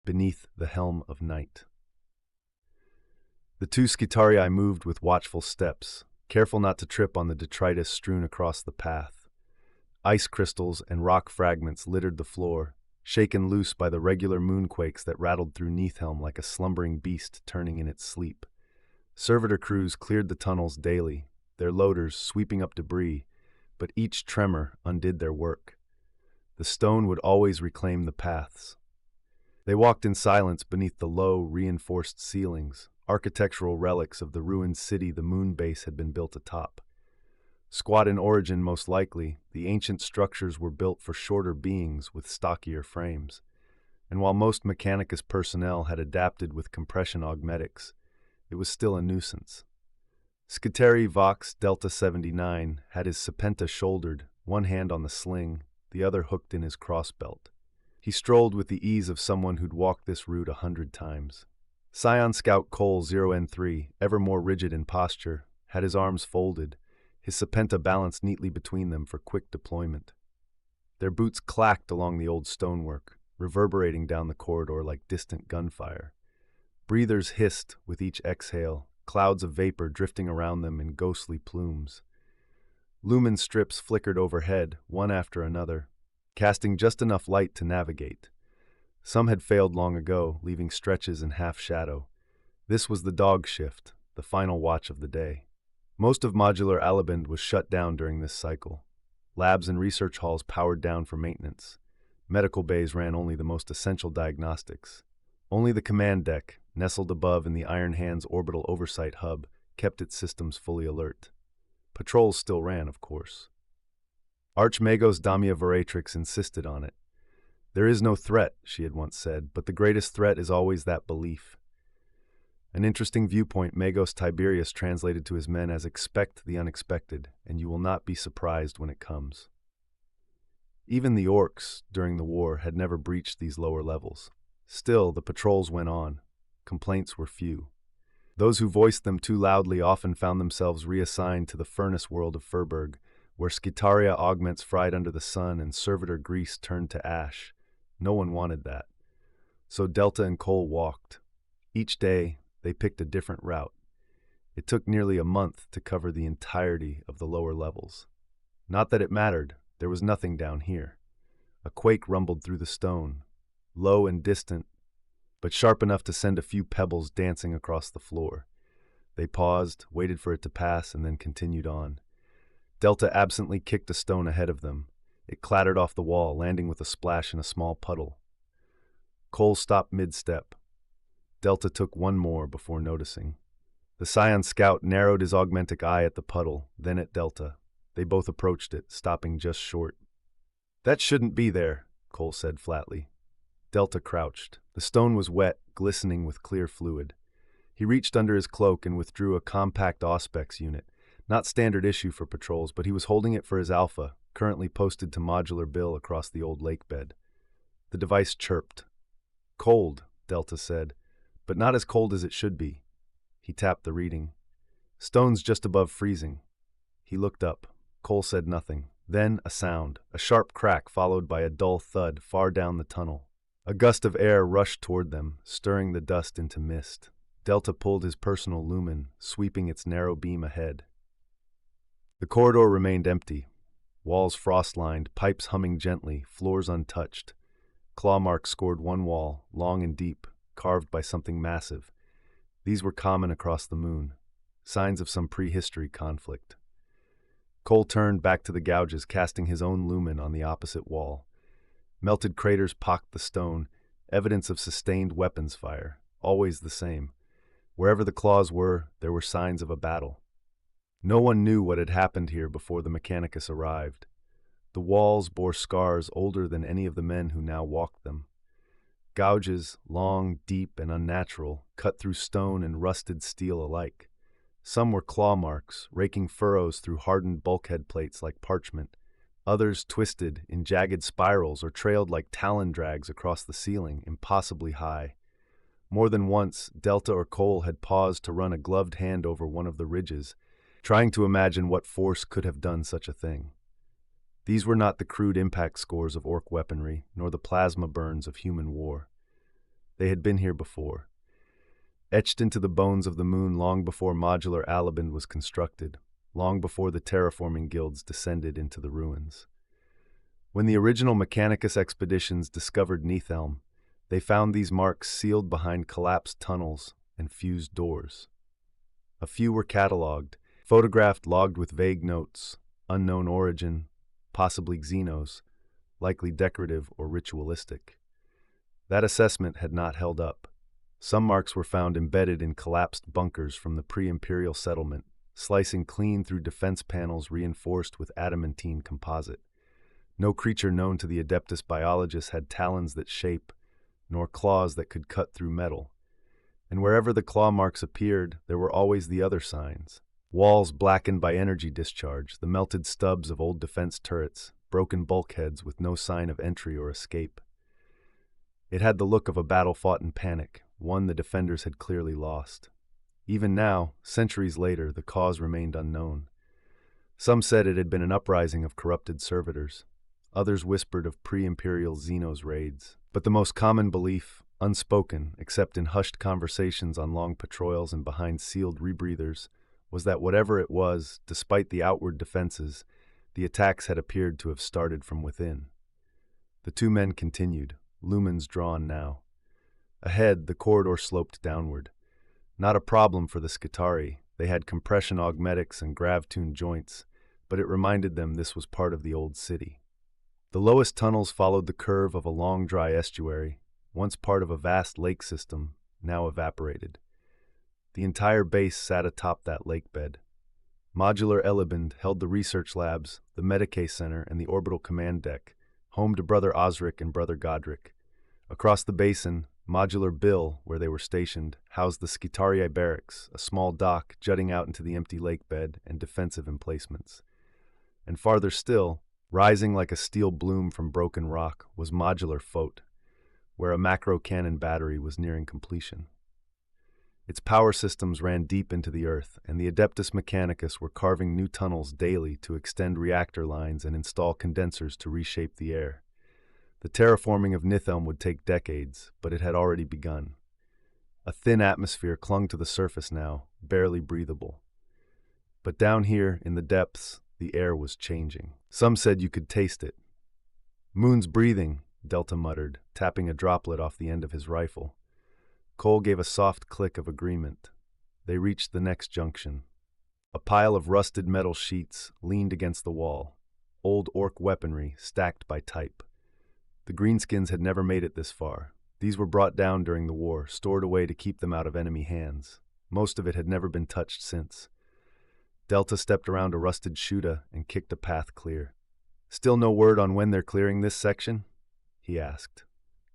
beneath the Helm of Night. The two Skitarii moved with watchful steps, careful not to trip on the detritus strewn across the path. Ice crystals and rock fragments littered the floor, shaken loose by the regular moonquakes that rattled through Nihthelm like a slumbering beast turning in its sleep. Servitor crews cleared the tunnels daily, their loaders sweeping up debris, but each tremor undid their work. The stone would always reclaim the paths. They walked in silence beneath the low, reinforced ceilings, architectural relics of the ruined city the moon base had been built atop. Squat in origin, most likely, the ancient structures were built for shorter beings with stockier frames. And while most Mechanicus personnel had adapted with compression augmetics, it was still a nuisance. Skitarii Vox Delta 79 had his Serpenta shouldered, one hand on the sling, the other hooked in his crossbelt. He strolled with the ease of someone who'd walked this route 100 times. Scion Scout Cole 0N3, ever more rigid in posture, had his arms folded, his Serpenta balanced neatly between them for quick deployment. Their boots clacked along the old stonework, reverberating down the corridor like distant gunfire. Breathers hissed with each exhale, clouds of vapor drifting around them in ghostly plumes. Lumen strips flickered overhead, one after another, casting just enough light to navigate. Some had failed long ago, leaving stretches in half-shadow. This was the dog shift, the final watch of the day. Most of modular Alaband was shut down during this cycle. Labs and research halls powered down for maintenance. Medical bays ran only the most essential diagnostics. Only the command deck, nestled above in the Iron Hand's orbital oversight hub, kept its systems fully alert. Patrols still ran, of course. Archmagos Damia Veratrix insisted on it. There is no threat, she had once said, but the greatest threat is always that belief. An interesting viewpoint Magos Tiberius translated to his men as expect the unexpected, and you will not be surprised when it comes. Even the orcs, during the war, had never breached these lower levels. Still, the patrols went on. Complaints were few. Those who voiced them too loudly often found themselves reassigned to the furnace world of Furburg, where Skitaria augments fried under the sun and servitor grease turned to ash. No one wanted that. So Delta and Cole walked. Each day, they picked a different route. It took nearly a month to cover the entirety of the lower levels. Not that it mattered, there was nothing down here. A quake rumbled through the stone, low and distant, but sharp enough to send a few pebbles dancing across the floor. They paused, waited for it to pass, and then continued on. Delta absently kicked a stone ahead of them. It clattered off the wall, landing with a splash in a small puddle. Cole stopped mid-step. Delta took one more before noticing. The Scion Scout narrowed his augmentic eye at the puddle, then at Delta. They both approached it, stopping just short. "That shouldn't be there," Cole said flatly. Delta crouched. The stone was wet, glistening with clear fluid. He reached under his cloak and withdrew a compact Auspex unit. Not standard issue for patrols, but he was holding it for his Alpha, currently posted to Modular Bill across the old lake bed. The device chirped. "Cold," Delta said, "but not as cold as it should be." He tapped the reading. "Stone's just above freezing." He looked up. Cole said nothing. Then a sound, a sharp crack followed by a dull thud far down the tunnel. A gust of air rushed toward them, stirring the dust into mist. Delta pulled his personal lumen, sweeping its narrow beam ahead. The corridor remained empty. Walls frost-lined, pipes humming gently, floors untouched. Claw marks scored one wall, long and deep, carved by something massive. These were common across the moon, signs of some prehistory conflict. Cole turned back to the gouges, casting his own lumen on the opposite wall. Melted craters pocked the stone, evidence of sustained weapons fire, always the same. Wherever the claws were, there were signs of a battle. No one knew what had happened here before the Mechanicus arrived. The walls bore scars older than any of the men who now walked them. Gouges, long, deep, and unnatural, cut through stone and rusted steel alike. Some were claw marks, raking furrows through hardened bulkhead plates like parchment. Others twisted in jagged spirals or trailed like talon drags across the ceiling, impossibly high. More than once, Delta or Cole had paused to run a gloved hand over one of the ridges, trying to imagine what force could have done such a thing. These were not the crude impact scores of orc weaponry, nor the plasma burns of human war. They had been here before. Etched into the bones of the moon long before modular Alaband was constructed, long before the terraforming guilds descended into the ruins. When the original Mechanicus expeditions discovered Nihthelm, they found these marks sealed behind collapsed tunnels and fused doors. A few were catalogued, photographed, logged with vague notes, unknown origin, possibly Xenos, likely decorative or ritualistic. That assessment had not held up. Some marks were found embedded in collapsed bunkers from the pre-imperial settlement, slicing clean through defense panels reinforced with adamantine composite. No creature known to the Adeptus biologists had talons that shape, nor claws that could cut through metal. And wherever the claw marks appeared, there were always the other signs. Walls blackened by energy discharge, the melted stubs of old defense turrets, broken bulkheads with no sign of entry or escape. It had the look of a battle fought in panic, one the defenders had clearly lost. Even now, centuries later, the cause remained unknown. Some said it had been an uprising of corrupted servitors. Others whispered of pre-imperial Xenos raids. But the most common belief, unspoken except in hushed conversations on long patrols and behind sealed rebreathers, was that whatever it was, despite the outward defenses, the attacks had appeared to have started from within. The two men continued, lumens drawn now. Ahead, the corridor sloped downward. Not a problem for the Skitarii. They had compression augmetics and grav-tuned joints, but it reminded them this was part of the old city. The lowest tunnels followed the curve of a long, dry estuary, once part of a vast lake system, now evaporated. The entire base sat atop that lake bed. Modular Eliband held the research labs, the Medicae Center, and the orbital command deck, home to Brother Osric and Brother Godric. Across the basin, Modular Bill, where they were stationed, housed the Skitarii barracks, a small dock jutting out into the empty lake bed and defensive emplacements. And farther still, rising like a steel bloom from broken rock, was Modular Fote, where a macro cannon battery was nearing completion. Its power systems ran deep into the earth, and the Adeptus Mechanicus were carving new tunnels daily to extend reactor lines and install condensers to reshape the air. The terraforming of Nihthelm would take decades, but it had already begun. A thin atmosphere clung to the surface now, barely breathable. But down here, in the depths, the air was changing. Some said you could taste it. "Moon's breathing," Delta muttered, tapping a droplet off the end of his rifle. Cole gave a soft click of agreement. They reached the next junction. A pile of rusted metal sheets leaned against the wall, old orc weaponry stacked by type. The greenskins had never made it this far. These were brought down during the war, stored away to keep them out of enemy hands. Most of it had never been touched since. Delta stepped around a rusted shuta and kicked a path clear. "Still no word on when they're clearing this section?" he asked.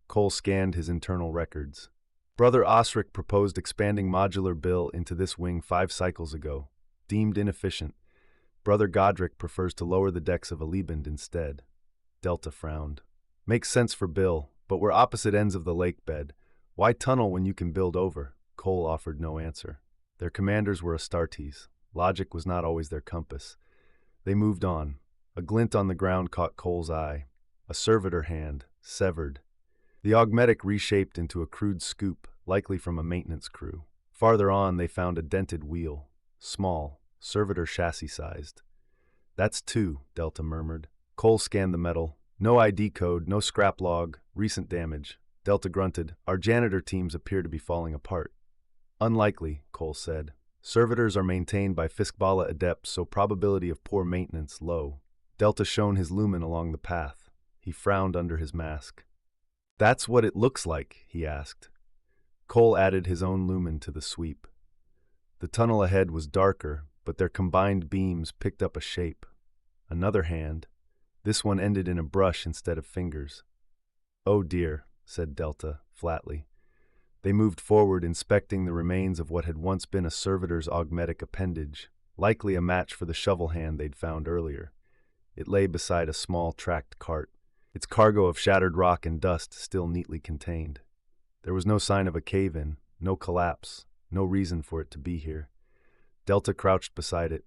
Cole scanned his internal records. Brother Osric proposed expanding Modular Bill into this wing 5 cycles ago, deemed inefficient. Brother Godric prefers to lower the decks of Eliband instead. Delta frowned. "Makes sense for Bill, but we're opposite ends of the lake bed. Why tunnel when you can build over?" Cole offered no answer. Their commanders were Astartes. Logic was not always their compass. They moved on. A glint on the ground caught Cole's eye. A servitor hand, severed. The augmetic reshaped into a crude scoop, likely from a maintenance crew. Farther on, they found a dented wheel. Small, servitor chassis-sized. "That's 2, Delta murmured. Cole scanned the metal. No ID code, no scrap log, recent damage. Delta grunted. "Our janitor teams appear to be falling apart." "Unlikely," Cole said. "Servitors are maintained by Fiskbala adepts, so probability of poor maintenance low." Delta shone his lumen along the path. He frowned under his mask. "That's what it looks like?" he asked. Cole added his own lumen to the sweep. The tunnel ahead was darker, but their combined beams picked up a shape. Another hand. This one ended in a brush instead of fingers. "Oh dear," said Delta, flatly. They moved forward, inspecting the remains of what had once been a servitor's augmetic appendage, likely a match for the shovel hand they'd found earlier. It lay beside a small tracked cart, its cargo of shattered rock and dust still neatly contained. There was no sign of a cave-in, no collapse, no reason for it to be here. Delta crouched beside it.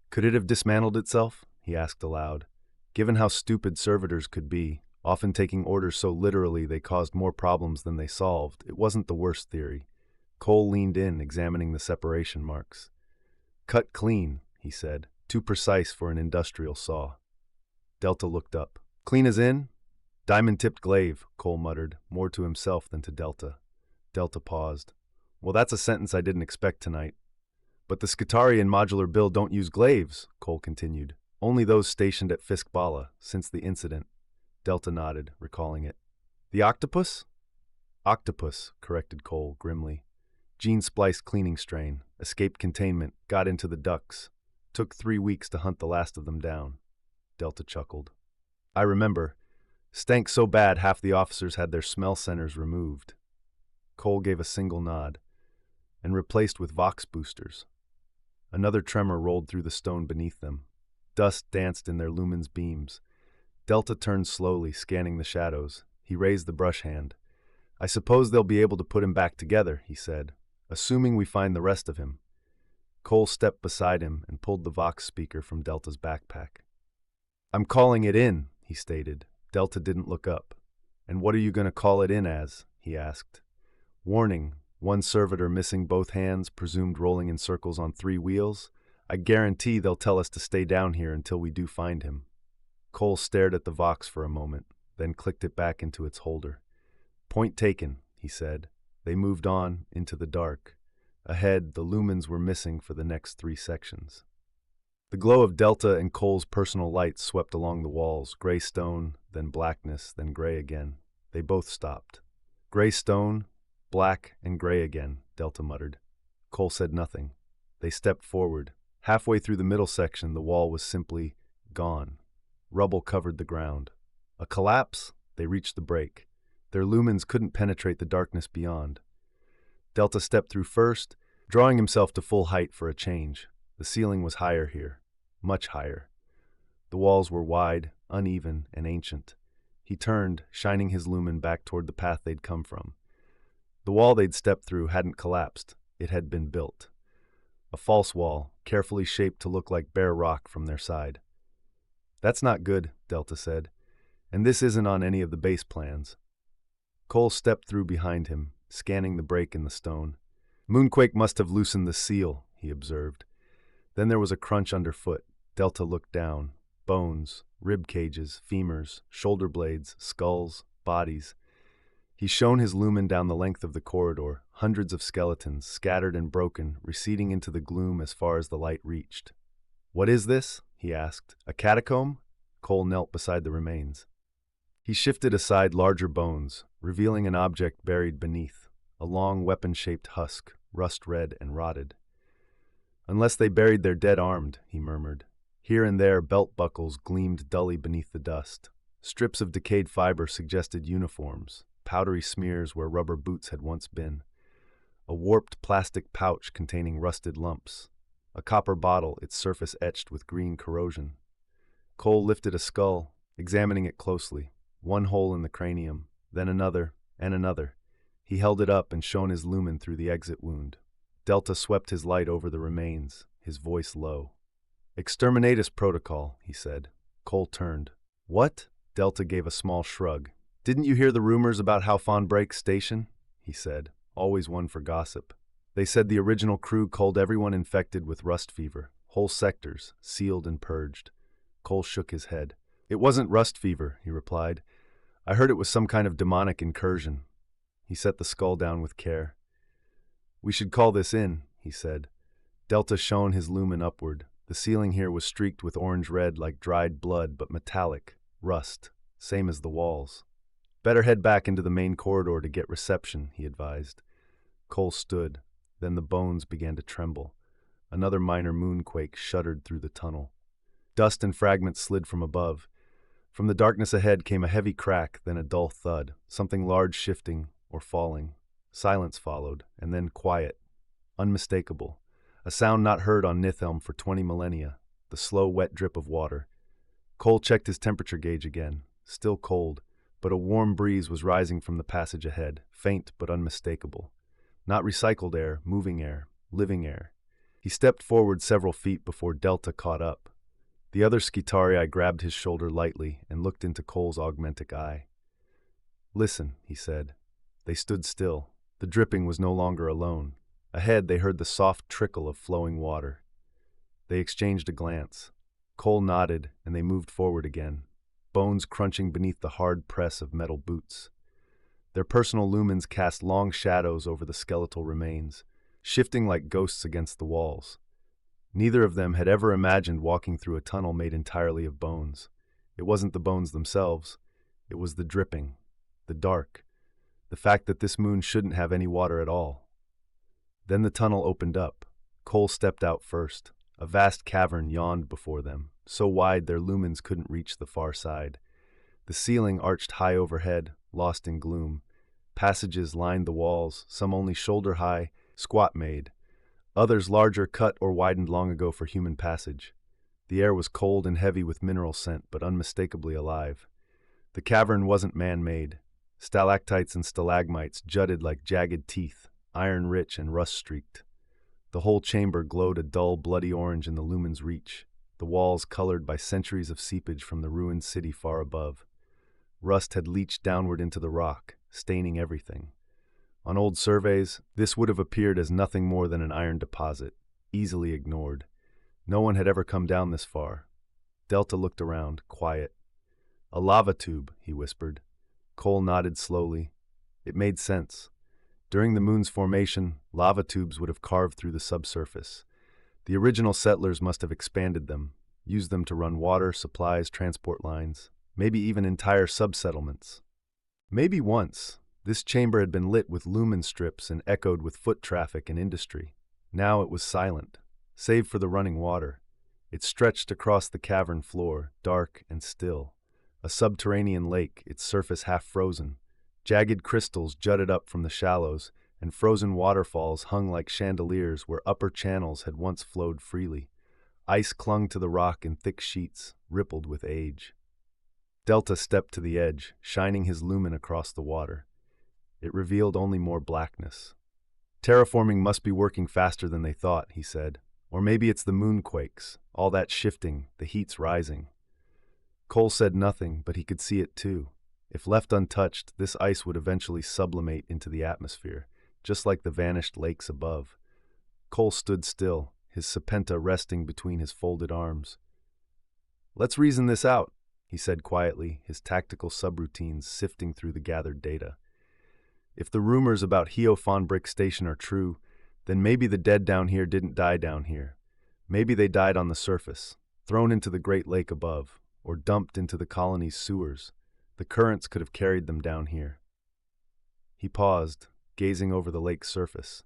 "Could it have dismantled itself?" he asked aloud. Given how stupid servitors could be, often taking orders so literally they caused more problems than they solved. It wasn't the worst theory. Cole leaned in, examining the separation marks. "Cut clean," he said, "too precise for an industrial saw." Delta looked up. "Clean as in?" "Diamond-tipped glaive," Cole muttered, more to himself than to Delta. Delta paused. "Well, that's a sentence I didn't expect tonight." "But the Skitarii and Modular Bill don't use glaives," Cole continued. "Only those stationed at Fiskbala, since the incident." Delta nodded, recalling it. "The octopus?" "Octopus," corrected Cole, grimly. Gene-spliced cleaning strain, escaped containment, got into the ducts. Took 3 weeks to hunt the last of them down. Delta chuckled. "I remember. Stank so bad half the officers had their smell centers removed." Cole gave a single nod. "And replaced with Vox boosters." Another tremor rolled through the stone beneath them. Dust danced in their lumen's beams. Delta turned slowly, scanning the shadows. He raised the brush hand. "I suppose they'll be able to put him back together," he said, "assuming we find the rest of him." Cole stepped beside him and pulled the Vox speaker from Delta's backpack. "I'm calling it in," he stated. Delta didn't look up. "And what are you going to call it in as?" he asked. "Warning, one servitor missing both hands, presumed rolling in circles on 3 wheels. I guarantee they'll tell us to stay down here until we do find him." Cole stared at the Vox for a moment, then clicked it back into its holder. "Point taken," he said. They moved on, into the dark. Ahead, the lumens were missing for the next 3 sections. The glow of Delta and Cole's personal lights swept along the walls, gray stone, then blackness, then gray again. They both stopped. "Gray stone, black and gray again," Delta muttered. Cole said nothing. They stepped forward. Halfway through the middle section, the wall was simply gone. Rubble covered the ground. A collapse? They reached the break. Their lumens couldn't penetrate the darkness beyond. Delta stepped through first, drawing himself to full height for a change. The ceiling was higher here, much higher. The walls were wide, uneven, and ancient. He turned, shining his lumen back toward the path they'd come from. The wall they'd stepped through hadn't collapsed. It had been built. A false wall, carefully shaped to look like bare rock from their side. "That's not good," Delta said. "And this isn't on any of the base plans." Cole stepped through behind him, scanning the break in the stone. "Moonquake must have loosened the seal," he observed. Then there was a crunch underfoot. Delta looked down. Bones, rib cages, femurs, shoulder blades, skulls, bodies. He shone his lumen down the length of the corridor, hundreds of skeletons, scattered and broken, receding into the gloom as far as the light reached. "What is this?" he asked. "A catacomb?" Cole knelt beside the remains. He shifted aside larger bones, revealing an object buried beneath, a long weapon-shaped husk, rust-red and rotted. "Unless they buried their dead armed," he murmured. Here and there, belt buckles gleamed dully beneath the dust. Strips of decayed fiber suggested uniforms, powdery smears where rubber boots had once been. A warped plastic pouch containing rusted lumps. A copper bottle, its surface etched with green corrosion. Cole lifted a skull, examining it closely. One hole in the cranium, then another, and another. He held it up and shone his lumen through the exit wound. Delta swept his light over the remains, his voice low. "Exterminatus protocol," he said. Cole turned. "What?" Delta gave a small shrug. "Didn't you hear the rumors about Halfon Break's station?" he said, always one for gossip. "They said the original crew culled everyone infected with rust fever, whole sectors, sealed and purged." Cole shook his head. "It wasn't rust fever," he replied. "I heard it was some kind of demonic incursion." He set the skull down with care. "We should call this in," he said. Delta shone his lumen upward. The ceiling here was streaked with orange-red like dried blood, but metallic, rust, same as the walls. "Better head back into the main corridor to get reception," he advised. Cole stood. Then the bones began to tremble. Another minor moonquake shuddered through the tunnel. Dust and fragments slid from above. From the darkness ahead came a heavy crack, then a dull thud, something large shifting or falling. Silence followed, and then quiet, unmistakable. A sound not heard on Nihthelm for 20 millennia, the slow, wet drip of water. Cole checked his temperature gauge again. Still cold, but a warm breeze was rising from the passage ahead, faint but unmistakable. Not recycled air, moving air, living air. He stepped forward several feet before Delta caught up. The other Skitarii grabbed his shoulder lightly and looked into Cole's augmentic eye. "Listen," he said. They stood still. The dripping was no longer alone. Ahead, they heard the soft trickle of flowing water. They exchanged a glance. Cole nodded, and they moved forward again, bones crunching beneath the hard press of metal boots. Their personal lumens cast long shadows over the skeletal remains, shifting like ghosts against the walls. Neither of them had ever imagined walking through a tunnel made entirely of bones. It wasn't the bones themselves. It was the dripping, the dark, the fact that this moon shouldn't have any water at all. Then the tunnel opened up. Cole stepped out first. A vast cavern yawned before them, so wide their lumens couldn't reach the far side. The ceiling arched high overhead, lost in gloom. Passages lined the walls, some only shoulder-high, squat-made. Others larger, cut or widened long ago for human passage. The air was cold and heavy with mineral scent, but unmistakably alive. The cavern wasn't man-made. Stalactites and stalagmites jutted like jagged teeth, iron-rich and rust-streaked. The whole chamber glowed a dull, bloody orange in the lumen's reach, the walls colored by centuries of seepage from the ruined city far above. Rust had leached downward into the rock, staining everything. On old surveys, this would have appeared as nothing more than an iron deposit, easily ignored. No one had ever come down this far. Delta looked around, quiet. "A lava tube," he whispered. Cole nodded slowly. It made sense. During the moon's formation, lava tubes would have carved through the subsurface. The original settlers must have expanded them, used them to run water, supplies, transport lines, maybe even entire subsettlements. Maybe once, this chamber had been lit with lumen strips and echoed with foot traffic and industry. Now it was silent, save for the running water. It stretched across the cavern floor, dark and still. A subterranean lake, its surface half frozen. Jagged crystals jutted up from the shallows, and frozen waterfalls hung like chandeliers where upper channels had once flowed freely. Ice clung to the rock in thick sheets, rippled with age. Delta stepped to the edge, shining his lumen across the water. It revealed only more blackness. "Terraforming must be working faster than they thought," he said. "Or maybe it's the moonquakes, all that shifting, the heat's rising." Cole said nothing, but he could see it too. If left untouched, this ice would eventually sublimate into the atmosphere, just like the vanished lakes above. Cole stood still, his Serpenta resting between his folded arms. "Let's reason this out," he said quietly, his tactical subroutines sifting through the gathered data. "If the rumors about Geofon Brick Station are true, then maybe the dead down here didn't die down here. Maybe they died on the surface, thrown into the Great Lake above, or dumped into the colony's sewers. The currents could have carried them down here." He paused, gazing over the lake's surface.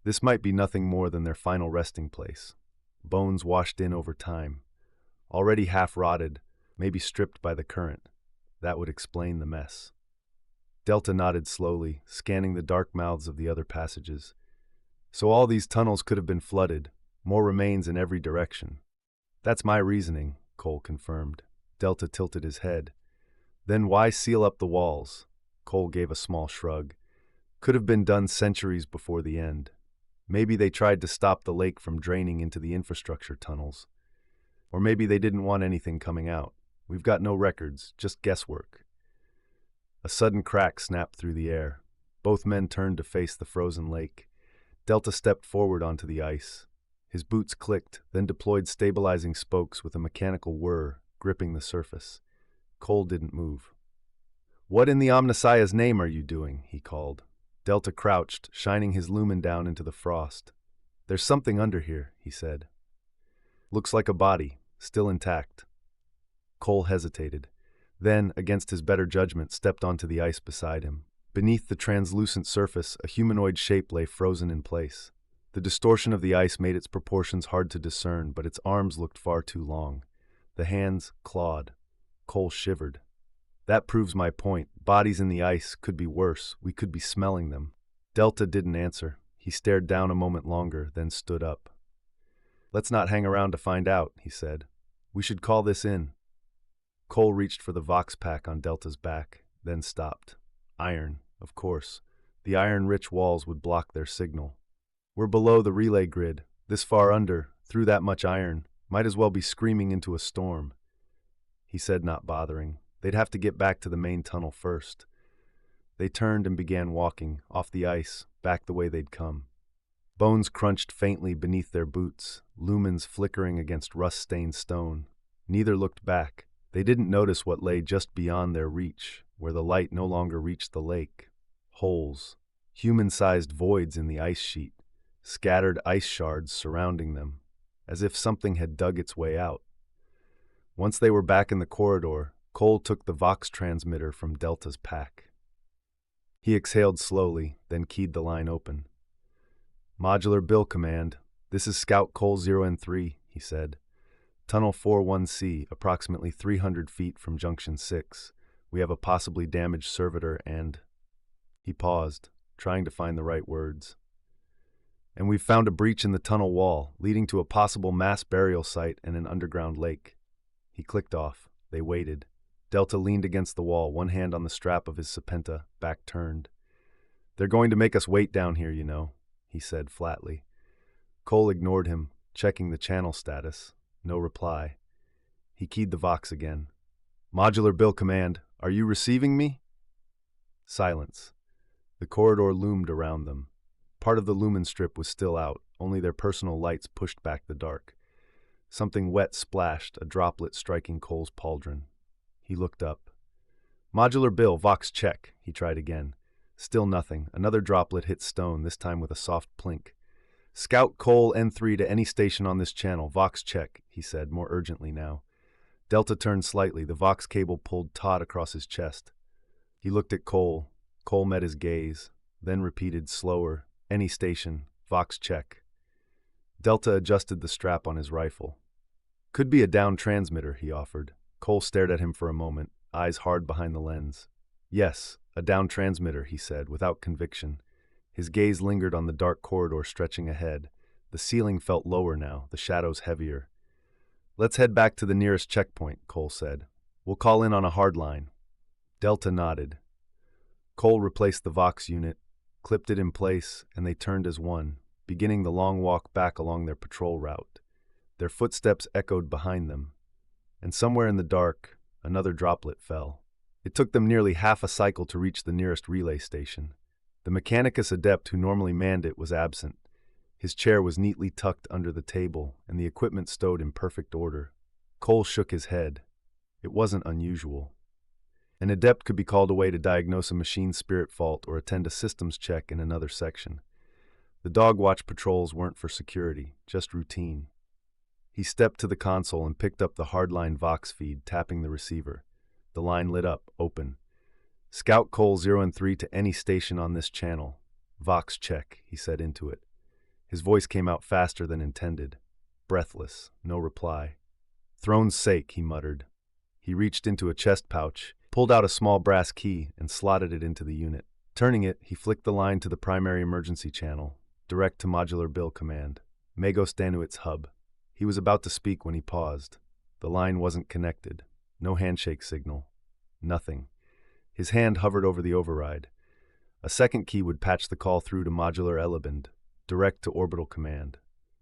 This might be nothing more than their final resting place. Bones washed in over time. Already half rotted, maybe stripped by the current. That would explain the mess. Delta nodded slowly, scanning the dark mouths of the other passages. So all these tunnels could have been flooded, more remains in every direction. "That's my reasoning," Cole confirmed. Delta tilted his head. "Then why seal up the walls?" Cole gave a small shrug. "Could have been done centuries before the end. Maybe they tried to stop the lake from draining into the infrastructure tunnels. Or maybe they didn't want anything coming out. We've got no records, just guesswork." A sudden crack snapped through the air. Both men turned to face the frozen lake. Delta stepped forward onto the ice. His boots clicked, then deployed stabilizing spokes with a mechanical whir, gripping the surface. Cole didn't move. "What in the Omnissiah's name are you doing?" he called. Delta crouched, shining his lumen down into the frost. "There's something under here," he said. "Looks like a body, still intact." Cole hesitated, then, against his better judgment, stepped onto the ice beside him. Beneath the translucent surface, a humanoid shape lay frozen in place. The distortion of the ice made its proportions hard to discern, but its arms looked far too long. The hands clawed. Cole shivered. "That proves my point. Bodies in the ice could be worse. We could be smelling them." Delta didn't answer. He stared down a moment longer, then stood up. "Let's not hang around to find out," he said. "We should call this in." Cole reached for the Vox pack on Delta's back, then stopped. Iron, of course. The iron-rich walls would block their signal. "We're below the relay grid, this far under, through that much iron. Might as well be screaming into a storm. He said, not bothering. They'd have to get back to the main tunnel first. They turned and began walking, off the ice, back the way they'd come. Bones crunched faintly beneath their boots, lumens flickering against rust-stained stone. Neither looked back. They didn't notice what lay just beyond their reach, where the light no longer reached the lake. Holes. Human-sized voids in the ice sheet. Scattered ice shards surrounding them, as if something had dug its way out. Once they were back in the corridor, Cole took the Vox transmitter from Delta's pack. He exhaled slowly, then keyed the line open. "Modular Bill Command. This is Scout Cole 0N3, he said. "Tunnel 41C, approximately 300 feet from Junction 6. We have a possibly damaged servitor and—" He paused, trying to find the right words. "And we've found a breach in the tunnel wall, leading to a possible mass burial site and an underground lake." He clicked off. They waited. Delta leaned against the wall, one hand on the strap of his Sepenta, back turned. "They're going to make us wait down here, you know," he said flatly. Cole ignored him, checking the channel status. No reply. He keyed the Vox again. "Modular Bill Command, are you receiving me?" Silence. The corridor loomed around them. Part of the lumen strip was still out, only their personal lights pushed back the dark. Something wet splashed, a droplet striking Cole's pauldron. He looked up. "Modular Bill, Vox check," he tried again. Still nothing. Another droplet hit stone, this time with a soft plink. "Scout Cole N3 to any station on this channel, Vox check," he said, more urgently now. Delta turned slightly, the Vox cable pulled taut across his chest. He looked at Cole. Cole met his gaze, then repeated slower, "Any station, Vox check." Delta adjusted the strap on his rifle. "Could be a down transmitter," he offered. Cole stared at him for a moment, eyes hard behind the lens. "Yes, a down transmitter," he said, without conviction. His gaze lingered on the dark corridor stretching ahead. The ceiling felt lower now, the shadows heavier. "Let's head back to the nearest checkpoint," Cole said. "We'll call in on a hard line." Delta nodded. Cole replaced the Vox unit, clipped it in place, and they turned as one, beginning the long walk back along their patrol route. Their footsteps echoed behind them, and somewhere in the dark, another droplet fell. It took them nearly half a cycle to reach the nearest relay station. The Mechanicus adept who normally manned it was absent. His chair was neatly tucked under the table, and the equipment stowed in perfect order. Cole shook his head. It wasn't unusual. An adept could be called away to diagnose a machine spirit fault or attend a systems check in another section. The dog watch patrols weren't for security, just routine. He stepped to the console and picked up the hardline Vox feed, tapping the receiver. The line lit up, open. "Scout Cole 0 and 3 to any station on this channel. Vox check," he said into it. His voice came out faster than intended. Breathless, no reply. "Throne's sake," he muttered. He reached into a chest pouch, pulled out a small brass key, and slotted it into the unit. Turning it, he flicked the line to the primary emergency channel, direct to Modular Bill Command, Magos Danuit's hub. He was about to speak when he paused. The line wasn't connected. No handshake signal. Nothing. His hand hovered over the override. A second key would patch the call through to Modular Eleband, direct to Orbital Command.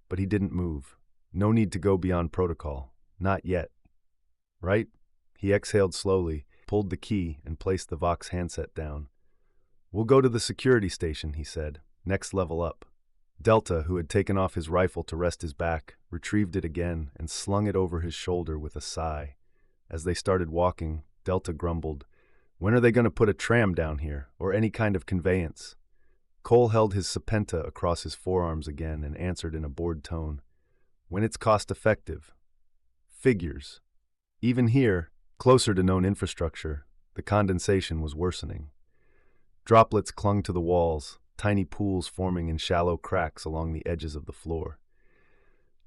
But he didn't move. No need to go beyond protocol. Not yet. Right? He exhaled slowly, pulled the key, and placed the Vox handset down. "We'll go to the security station," he said. "Next level up." Delta, who had taken off his rifle to rest his back, retrieved it again and slung it over his shoulder with a sigh. As they started walking, Delta grumbled, "When are they going to put a tram down here, or any kind of conveyance?" Cole held his Sepenta across his forearms again and answered in a bored tone, "When it's cost-effective. Figures." Even here, closer to known infrastructure, the condensation was worsening. Droplets clung to the walls, tiny pools forming in shallow cracks along the edges of the floor.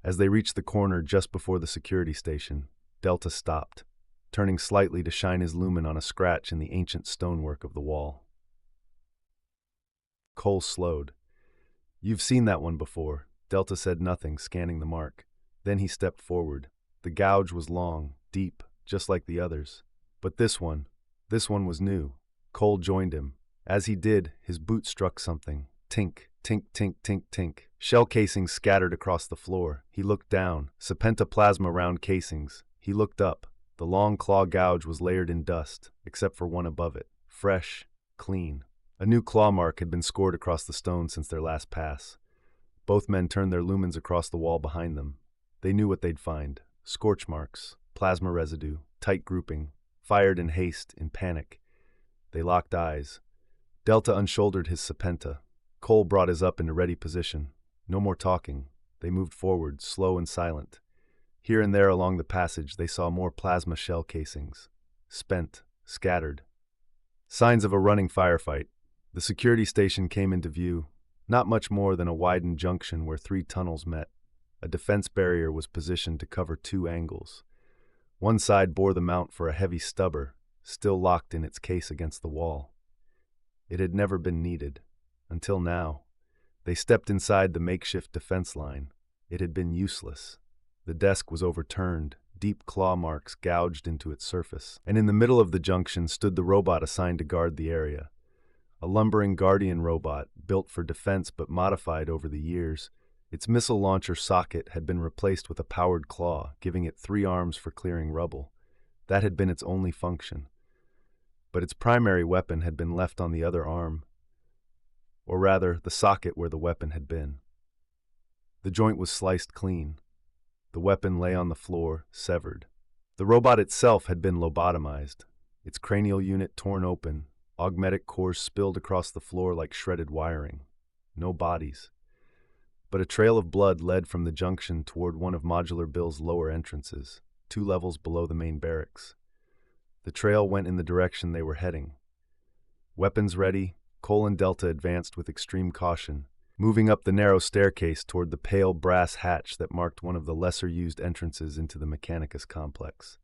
As they reached the corner just before the security station, Delta stopped, turning slightly to shine his lumen on a scratch in the ancient stonework of the wall. Cole slowed. "You've seen that one before." Delta said nothing, scanning the mark. Then he stepped forward. The gouge was long, deep, just like the others. But this one was new. Cole joined him. As he did, his boot struck something. Tink. Tink, tink, tink, tink. Shell casings scattered across the floor. He looked down. Serpenta plasma round casings. He looked up. The long claw gouge was layered in dust, except for one above it. Fresh, clean. A new claw mark had been scored across the stone since their last pass. Both men turned their lumens across the wall behind them. They knew what they'd find. Scorch marks, plasma residue, tight grouping, fired in haste, in panic. They locked eyes. Delta unshouldered his Serpenta. Cole brought his up into ready position. No more talking. They moved forward, slow and silent. Here and there along the passage they saw more plasma shell casings. Spent, scattered. Signs of a running firefight. The security station came into view. Not much more than a widened junction where 3 tunnels met. A defense barrier was positioned to cover 2 angles. One side bore the mount for a heavy stubber, still locked in its case against the wall. It had never been needed. Until now. They stepped inside the makeshift defense line. It had been useless. The desk was overturned, deep claw marks gouged into its surface, and in the middle of the junction stood the robot assigned to guard the area. A lumbering Guardian robot, built for defense but modified over the years. Its missile launcher socket had been replaced with a powered claw, giving it 3 arms for clearing rubble. That had been its only function. But its primary weapon had been left on the other arm, or rather, the socket where the weapon had been. The joint was sliced clean. The weapon lay on the floor, severed. The robot itself had been lobotomized, its cranial unit torn open, augmetic cores spilled across the floor like shredded wiring. No bodies. But a trail of blood led from the junction toward one of Modular Bill's lower entrances, 2 levels below the main barracks. The trail went in the direction they were heading. Weapons ready, Cole and Delta advanced with extreme caution, moving up the narrow staircase toward the pale brass hatch that marked one of the lesser-used entrances into the Mechanicus complex.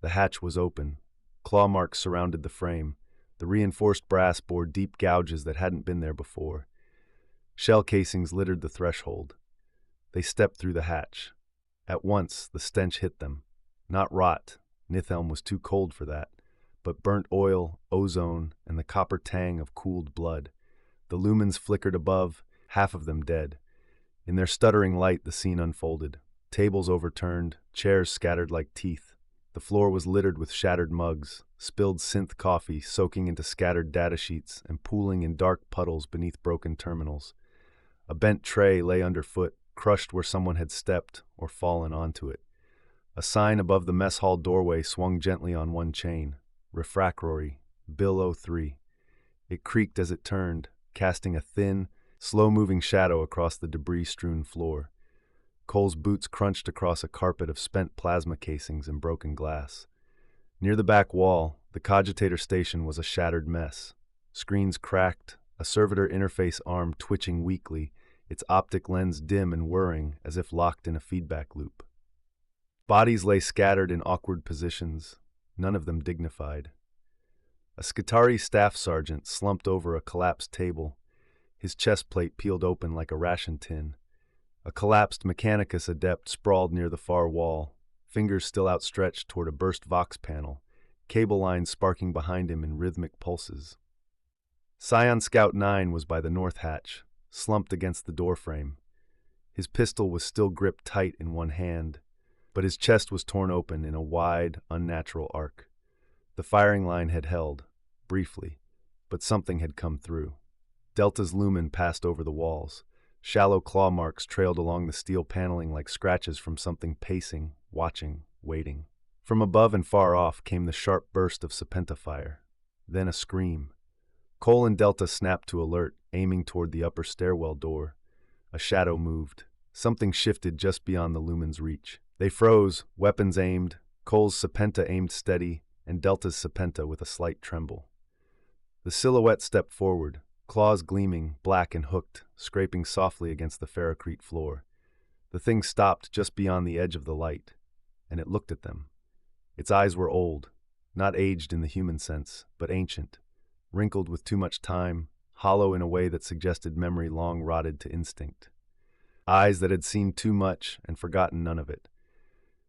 The hatch was open. Claw marks surrounded the frame. The reinforced brass bore deep gouges that hadn't been there before. Shell casings littered the threshold. They stepped through the hatch. At once, the stench hit them. Not rot. Nihthelm was too cold for that. But burnt oil, ozone, and the copper tang of cooled blood. The lumens flickered above, half of them dead. In their stuttering light, the scene unfolded. Tables overturned, chairs scattered like teeth. The floor was littered with shattered mugs, spilled synth coffee soaking into scattered datasheets and pooling in dark puddles beneath broken terminals. A bent tray lay underfoot, crushed where someone had stepped or fallen onto it. A sign above the mess hall doorway swung gently on one chain. Refractory, Bill 03. It creaked as it turned, casting a thin, slow-moving shadow across the debris-strewn floor. Cole's boots crunched across a carpet of spent plasma casings and broken glass. Near the back wall, the cogitator station was a shattered mess. Screens cracked, a servitor interface arm twitching weakly, its optic lens dim and whirring as if locked in a feedback loop. Bodies lay scattered in awkward positions, none of them dignified. A Skitarii staff sergeant slumped over a collapsed table, his chest plate peeled open like a ration tin. A collapsed Mechanicus adept sprawled near the far wall, fingers still outstretched toward a burst Vox panel, cable lines sparking behind him in rhythmic pulses. Scion Scout 9 was by the north hatch, slumped against the doorframe. His pistol was still gripped tight in one hand, but his chest was torn open in a wide, unnatural arc. The firing line had held, briefly, but something had come through. Delta's lumen passed over the walls. Shallow claw marks trailed along the steel paneling like scratches from something pacing, watching, waiting. From above and far off came the sharp burst of Serpenta fire. Then a scream. Cole and Delta snapped to alert, aiming toward the upper stairwell door. A shadow moved. Something shifted just beyond the lumen's reach. They froze, weapons aimed, Cole's Serpenta aimed steady, and Delta's Serpenta with a slight tremble. The silhouette stepped forward, claws gleaming, black and hooked, scraping softly against the ferrocrete floor. The thing stopped just beyond the edge of the light, and it looked at them. Its eyes were old, not aged in the human sense, but ancient, wrinkled with too much time, hollow in a way that suggested memory long rotted to instinct. Eyes that had seen too much and forgotten none of it.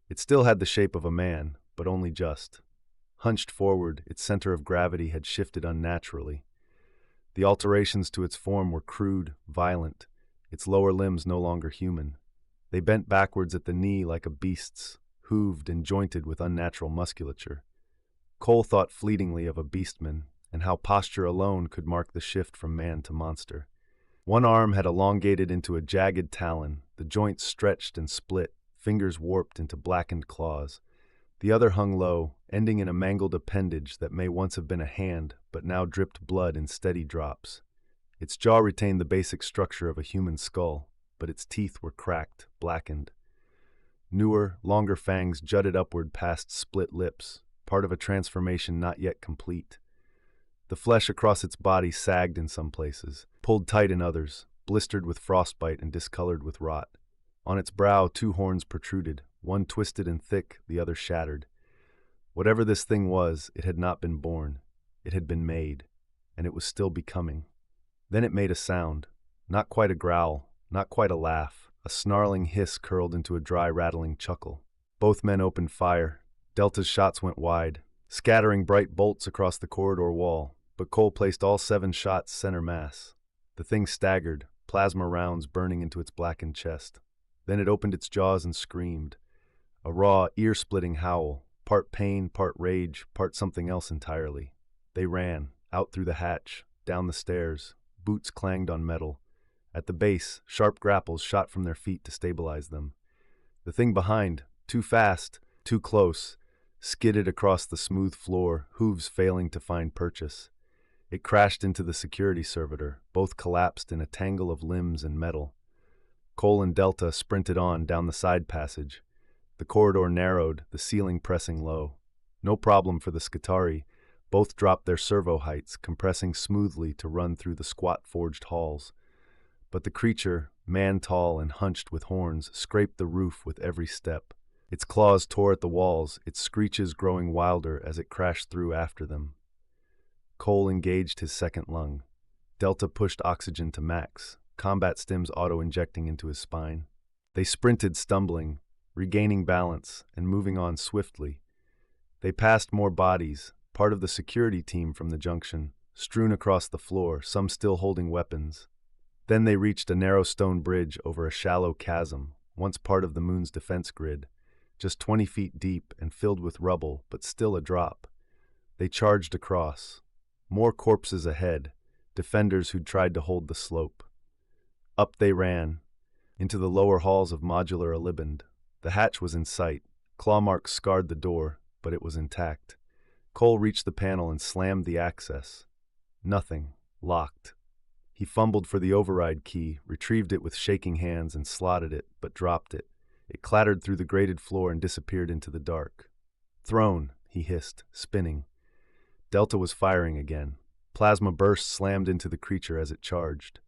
It still had the shape of a man, but only just. Hunched forward, its center of gravity had shifted unnaturally. The alterations to its form were crude, violent, its lower limbs no longer human. They bent backwards at the knee like a beast's, hooved and jointed with unnatural musculature. Cole thought fleetingly of a beastman, and how posture alone could mark the shift from man to monster. One arm had elongated into a jagged talon, the joints stretched and split, fingers warped into blackened claws. The other hung low, ending in a mangled appendage that may once have been a hand, but now dripped blood in steady drops. Its jaw retained the basic structure of a human skull, but its teeth were cracked, blackened. Newer, longer fangs jutted upward past split lips, part of a transformation not yet complete. The flesh across its body sagged in some places, pulled tight in others, blistered with frostbite and discolored with rot. On its brow, two horns protruded, one twisted and thick, the other shattered. Whatever this thing was, it had not been born. It had been made, and it was still becoming. Then it made a sound, not quite a growl, not quite a laugh. A snarling hiss curled into a dry, rattling chuckle. Both men opened fire. Delta's shots went wide, scattering bright bolts across the corridor wall, but Cole placed all 7 shots center mass. The thing staggered, plasma rounds burning into its blackened chest. Then it opened its jaws and screamed. A raw, ear-splitting howl, part pain, part rage, part something else entirely. They ran, out through the hatch, down the stairs. Boots clanged on metal. At the base, sharp grapples shot from their feet to stabilize them. The thing behind, too fast, too close, skidded across the smooth floor, hooves failing to find purchase. It crashed into the security servitor, both collapsed in a tangle of limbs and metal. Cole and Delta sprinted on down the side passage. The corridor narrowed, the ceiling pressing low. No problem for the Skitarii. Both dropped their servo heights, compressing smoothly to run through the squat forged halls. But the creature, man-tall and hunched with horns, scraped the roof with every step. Its claws tore at the walls, its screeches growing wilder as it crashed through after them. Cole engaged his second lung. Delta pushed oxygen to max, combat stims auto-injecting into his spine. They sprinted, stumbling, regaining balance, and moving on swiftly. They passed more bodies, part of the security team from the junction, strewn across the floor, some still holding weapons. Then they reached a narrow stone bridge over a shallow chasm, once part of the moon's defense grid, just 20 feet deep and filled with rubble, but still a drop. They charged across. More corpses ahead, defenders who'd tried to hold the slope. Up they ran, into the lower halls of modular Aliband. The hatch was in sight. Claw marks scarred the door, but it was intact. Cole reached the panel and slammed the access. Nothing. Locked. He fumbled for the override key, retrieved it with shaking hands and slotted it, but dropped it. It clattered through the grated floor and disappeared into the dark. "Thrown," he hissed, spinning. Delta was firing again. Plasma bursts slammed into the creature as it charged.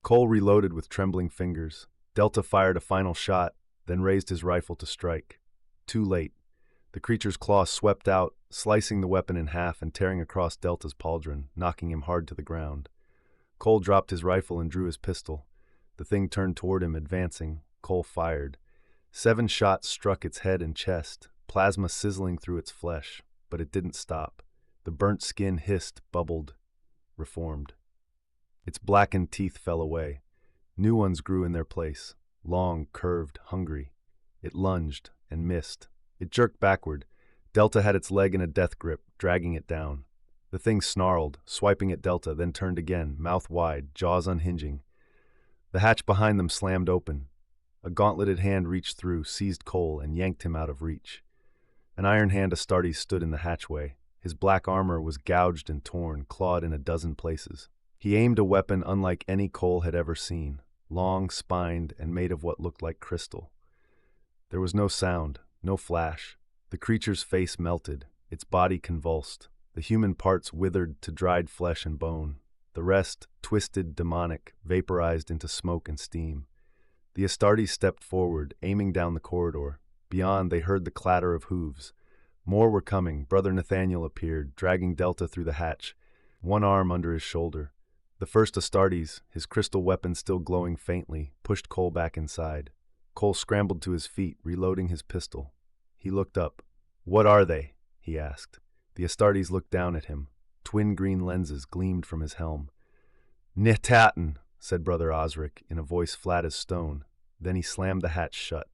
Cole reloaded with trembling fingers. Delta fired a final shot, then raised his rifle to strike. Too late. The creature's claw swept out, slicing the weapon in half and tearing across Delta's pauldron, knocking him hard to the ground. Cole dropped his rifle and drew his pistol. The thing turned toward him, advancing. Cole fired. 7 shots struck its head and chest, plasma sizzling through its flesh, but it didn't stop. The burnt skin hissed, bubbled, reformed. Its blackened teeth fell away. New ones grew in their place, long, curved, hungry. It lunged and missed. It jerked backward. Delta had its leg in a death grip, dragging it down. The thing snarled, swiping at Delta, then turned again, mouth wide, jaws unhinging. The hatch behind them slammed open. A gauntleted hand reached through, seized Cole, and yanked him out of reach. An iron hand Astartes stood in the hatchway. His black armor was gouged and torn, clawed in a dozen places. He aimed a weapon unlike any Cole had ever seen, long, spined, and made of what looked like crystal. There was no sound, no flash. The creature's face melted, its body convulsed. The human parts withered to dried flesh and bone. The rest, twisted, demonic, vaporized into smoke and steam. The Astartes stepped forward, aiming down the corridor. Beyond, they heard the clatter of hooves. More were coming. Brother Nathaniel appeared, dragging Delta through the hatch, one arm under his shoulder. The first Astartes, his crystal weapon still glowing faintly, pushed Cole back inside. Cole scrambled to his feet, reloading his pistol. He looked up. "What are they?" he asked. The Astartes looked down at him. Twin green lenses gleamed from his helm. Nihthelm, said Brother Osric in a voice flat as stone. Then he slammed the hatch shut.